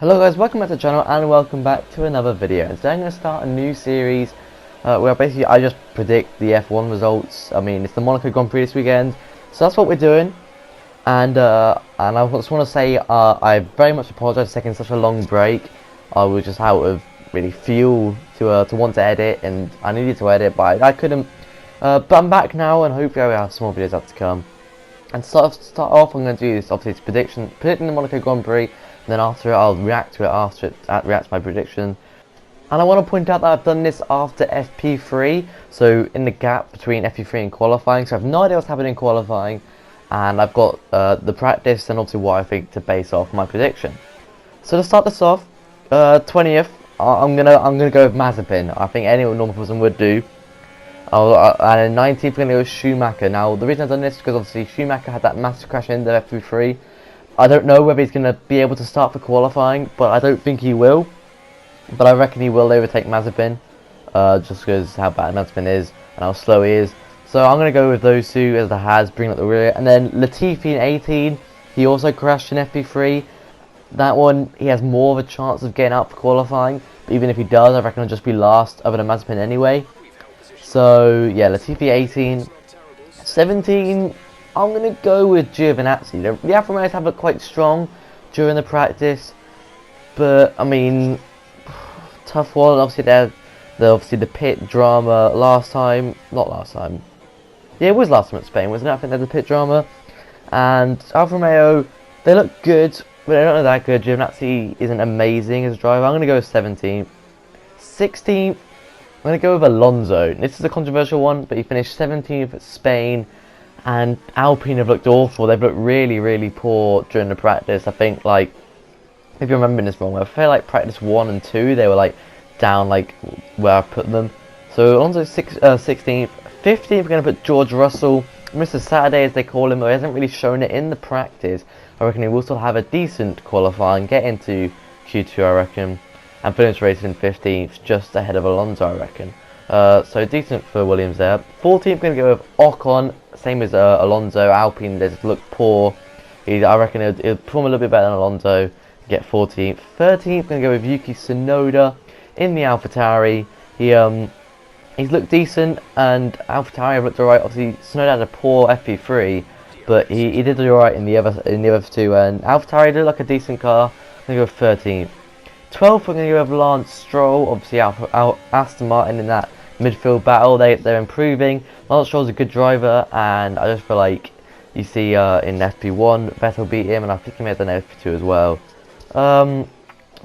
Hello guys, welcome back to the channel and welcome back to another video. And today I'm going to start a new series where basically I just predict the F1 results. I mean, it's the Monaco Grand Prix this weekend, so that's what we're doing. And I just want to say I very much apologise for taking such a long break. I was just out of really fuel to want to edit, and I needed to edit, but I couldn't. But I'm back now, and hopefully I have some more videos out to come. And start off, I'm going to do this obviously predicting the Monaco Grand Prix. Then after it, I'll react to it react to my prediction. And I want to point out that I've done this after FP3, so in the gap between FP3 and qualifying. So I have no idea what's happening in qualifying, and I've got the practice and obviously what I think to base off my prediction. So to start this off, 20th, I'm gonna go with Mazepin. I think any normal person would do. And in 19th, we're gonna go with Schumacher. Now the reason I've done this is because obviously Schumacher had that massive crash in the FP3. I don't know whether he's going to be able to start for qualifying, but I don't think he will. But I reckon he will overtake Mazepin, just because how bad Mazepin is and how slow he is. So I'm going to go with those two as the has, bring up the rear. And then Latifi in 18, he also crashed in FP3. That one, he has more of a chance of getting out for qualifying. But even if he does, I reckon he'll just be last other than Mazepin anyway. So yeah, Latifi 18. 17... I'm going to go with Giovinazzi. The Alfa Romeos have looked quite strong during the practice, but I mean, tough one. Obviously, the pit drama last time. Not last time. Yeah, it was last time at Spain, wasn't it? I think there's a pit drama. And Alfa Romeo, they look good, but they don't look that good. Giovinazzi isn't amazing as a driver. I'm going to go with 17th. 16th, I'm going to go with Alonso. This is a controversial one, but he finished 17th at Spain. And Alpine have looked awful. They've looked really, really poor during the practice. I think, like, if you're remembering this wrong, I feel like practice 1 and 2, they were, like, down, like, where I put them. So, Alonso 16th. 15th, we're going to put George Russell. Mr. Saturday, as they call him, though he hasn't really shown it in the practice. I reckon he will still have a decent qualifying, get into Q2, I reckon, and finish racing 15th, just ahead of Alonso, I reckon. So decent for Williams there. 14th, going to go with Ocon, same as Alonso. Alpine, they just look poor. I reckon he'll perform a little bit better than Alonso, get 14th. 13th, going to go with Yuki Tsunoda in the AlphaTauri. He's looked decent, and AlphaTauri have looked alright. Obviously, Tsunoda had a poor FP3, but he did alright in the other two. And AlphaTauri looked like a decent car. I'm going to go with 13th. 12th, we're going to go with Lance Stroll. Obviously, Aston Martin in that midfield battle, they're improving. Lance Stroll's a good driver, and I just feel like you see in FP1, Vettel beat him, and I think he may have done FP2 as well.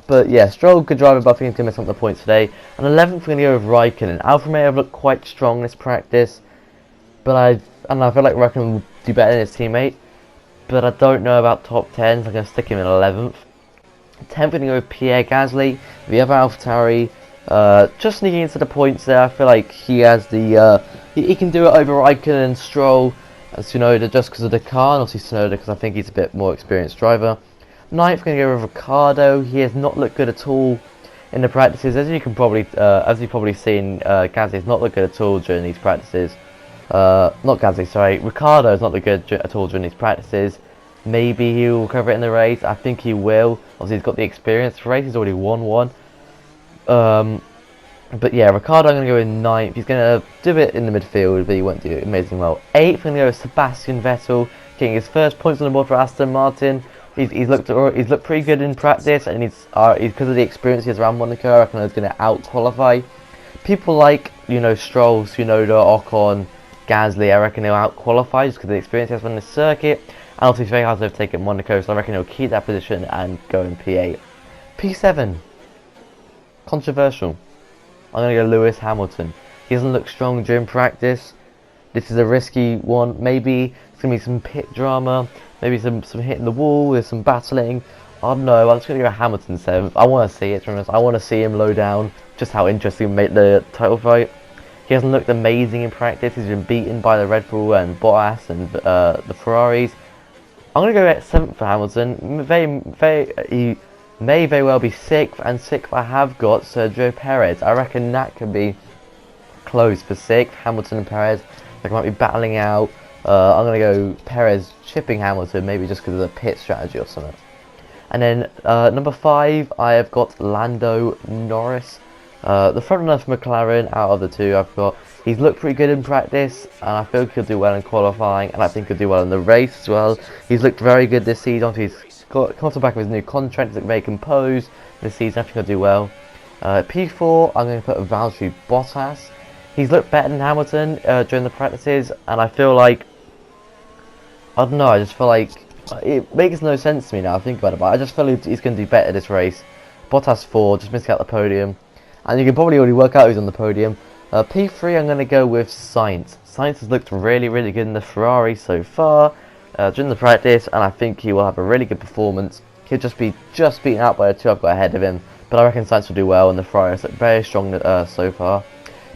But yeah, Stroll, good driver, but I think he's going to miss on the points today. And 11th, we're going to go with Raikkonen. Alfa Romeo have looked quite strong this practice, but I feel like Raikkonen will do better than his teammate. But I don't know about top 10, so I'm going to stick him in 11th. 10th, we're going to go with Pierre Gasly, the other AlphaTauri. Just sneaking into the points there. I feel like he has the he can do it over Raikkonen and Stroll and Tsunoda just because of the car, and obviously Tsunoda because I think he's a bit more experienced driver. 9th, going to go with Ricciardo. He has not looked good at all in the practices, as you've probably seen. Gasly has not looked good at all during these practices. Not Gasly, sorry. Ricciardo has not looked good at all during these practices. Maybe he will cover it in the race. I think he will. Obviously, he's got the experience for race. He's already won one. But yeah, Ricciardo, I'm going to go in 9th. He's going to do it in the midfield, but he won't do it amazing well. 8th, I'm going to go with Sebastian Vettel, getting his first points on the board for Aston Martin. He's looked pretty good in practice, and he's because of the experience he has around Monaco, I reckon he's going to out-qualify people like, you know, Stroll, Tsunoda, Ocon, Gasly. I reckon he'll out-qualify just because of the experience he has on the circuit. And also, he's very hard to overtake at Monaco, so I reckon he'll keep that position and go in P8. P7. Controversial. I'm going to go Lewis Hamilton. He doesn't look strong during practice. This is a risky one. Maybe it's going to be some pit drama. Maybe some hitting the wall. There's some battling. I don't know. I'm just going to go Hamilton 7th. I want to see it, to be honest. I want to see him low down. Just how interesting make the title fight. He hasn't looked amazing in practice. He's been beaten by the Red Bull and Bottas and the Ferraris. I'm going to go at 7th for Hamilton. He may very well be 6th, and 6th I have got Sergio Perez. I reckon that could be close for 6th. Hamilton and Perez, they might be battling out. I'm going to go Perez chipping Hamilton, maybe just because of the pit strategy or something. And then number 5, I have got Lando Norris. The front runner for McLaren. Out of the two, he's looked pretty good in practice, and I feel he'll do well in qualifying, and I think he'll do well in the race as well. He's looked very good this season. He's got come off the back of his new contract. He's looked very composed this season. I think he'll do well. P4, I'm going to put Valtteri Bottas. He's looked better than Hamilton during the practices, and I feel like, I don't know, I just feel like it makes no sense to me now I think about it, but I just feel like he's going to do better this race. Bottas 4, just missing out the podium, and you can probably already work out who's on the podium. P3, I'm going to go with Sainz. Sainz has looked really good in the Ferrari so far during the practice, and I think he will have a really good performance. He'll just be beaten out by the two I've got ahead of him, but I reckon Sainz will do well, and the Ferrari has looked very strong so far.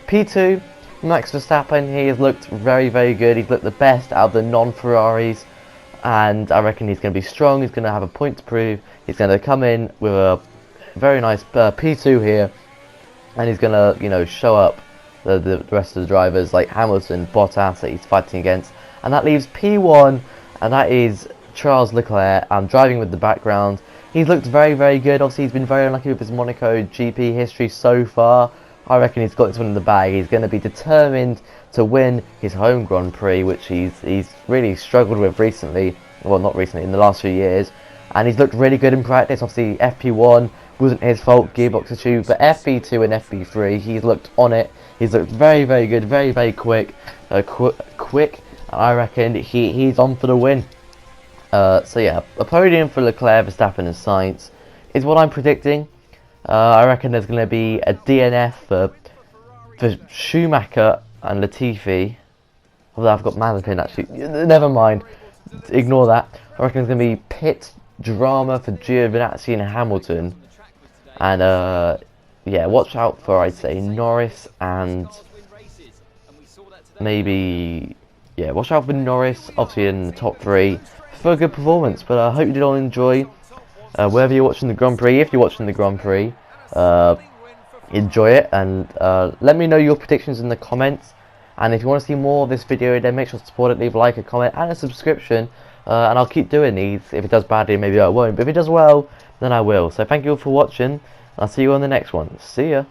P2, Max Verstappen. He has looked very good. He's looked the best out of the non-Ferraris, and I reckon he's going to be strong. He's going to have a point to prove. He's going to come in with a very nice P2 here, and he's going to, you know, show up the rest of the drivers like Hamilton, Bottas that he's fighting against. And that leaves P1, and that is Charles Leclerc. I'm driving with the background. He's looked very good. Obviously, he's been very unlucky with his Monaco GP history so far. I reckon he's got this one in the bag. He's going to be determined to win his home Grand Prix, which he's really struggled with recently. Well, not recently, in the last few years. And he's looked really good in practice. Obviously, FP1 wasn't his fault, gearbox issue, but FP2 and FP3, he's looked on it. He's looked very good, very quick, quick. And I reckon he's on for the win. So yeah, a podium for Leclerc, Verstappen, and Sainz is what I'm predicting. I reckon there's going to be a DNF for Schumacher and Latifi. Although I've got Mazepin actually. Never mind. Ignore that. I reckon there's going to be pit drama for Giovinazzi and Hamilton. And yeah, watch out for, I'd say, Norris and maybe, yeah, watch out for Norris, obviously in the top 3 for a good performance. But I hope you did all enjoy. Whether you're watching the Grand Prix, if you're watching the Grand Prix, enjoy it, and let me know your predictions in the comments. And if you want to see more of this video, then make sure to support it, leave a like, a comment, and a subscription, and I'll keep doing these. If it does badly, maybe I won't, but if it does well, then I will. So thank you all for watching, I'll see you on the next one. See ya.